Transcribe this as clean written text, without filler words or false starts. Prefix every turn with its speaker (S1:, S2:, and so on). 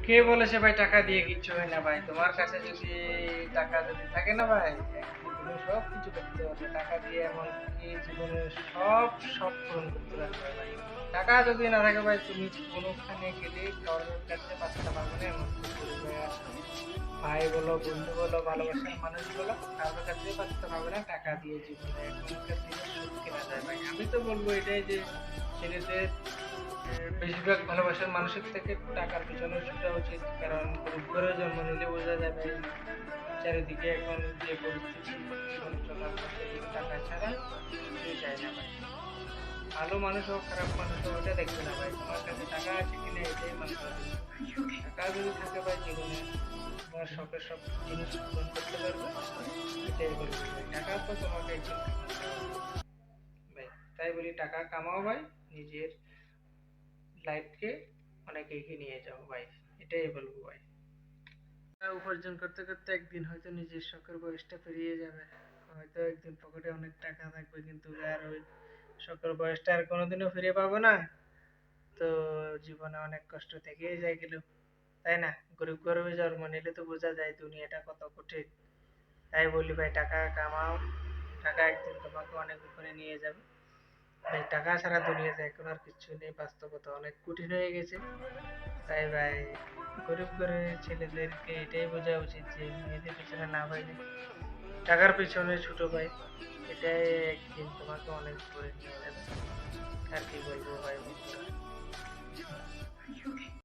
S1: কে বলেছে ভাই টাকা দিয়ে কিচ্ছু হয় না ভাই? তোমার কাছে যদি টাকা যদি থাকে না ভাই, একদিন তুমি সব কিছু করতে পারবে। টাকা দিয়ে এমন কি জীবনের সব শখ পূরণ করতে পারবে ভাই। টাকা যদি না থাকে ভাই, তুমি কোনোখানে গেলে কারোর কাছে পাত্তা পাবে না। এমনকি পরিবার, ভাই বলো, বন্ধু বলো, ভালোবাসার মানুষ বলো, কারোর কাছে পাত্তা পাবে না টাকা দিয়ে জীবনে এখনকার দিনে সুখ কেনা যায় ভাই। আমি তো বলবো এটাই যে ছেলেদের বেশিরভাগ ভালোবাসার মানুষের থেকে টাকার পিছনে ছোটা উচিত। কারণ গরিব ঘরে জন্ম নিলে বোঝা যাবে চারিদিকে এখন যে পরিস্থিতি, জীবন চলার পথে টাকা ছাড়া কিছুই যায় না ভাই। ভালো মানুষ হোক খারাপ মানুষ হোক ওটা দেখবে না ভাই, তোমার কাছে টাকা আছে কিনা এটাই মানুষ দেখবে। টাকা যদি থাকে ভাই জীবনে তোমার শখের সব জিনিস পূরণ করতে পারবে, এটাই বলবো ভাই। টাকা তো তোমাকে একদিন কামাতে হবে ভাই। তাই বলি টাকা কামাও ভাই, নিজের লাইফকে অনেক এগিয়ে নিয়ে যাও ভাই, এটাই বলবো ভাই। টাকা উপার্জন করতে করতে একদিন হয়তো নিজের শখের বয়সটা পেরিয়ে যাবে। হয়তো একদিন পকেটে অনেক টাকা থাকবে, কিন্তু আর ওই শখের বয়সটা আর কোনোদিনও ফিরে পাবো না। তো জীবনে অনেক কষ্ট থেকেই যায় গেল, তাই না? গরিব গরিবে জন্ম নিলে তো বোঝা যায় দুনিয়াটা কত কঠিন। তাই বলি ভাই টাকা কামাও, টাকা একদিন তোমাকে অনেক উপরে নিয়ে যাবে ভাই। টাকা ছাড়া দুনিয়াতে এখন আর কিছু নেই, বাস্তবতা অনেক কঠিন হয়ে গেছে। তাই ভাই গরিব ঘরের ছেলেদেরকে এটাই বোঝা উচিত যে মেয়েদের পিছনে না ভাই, টাকার পিছনে ছোট ভাই, এটাই একদিন তোমাকে অনেক উপরে নিয়ে যাবে। আর কি বলবো ভাই বন্ধুরা।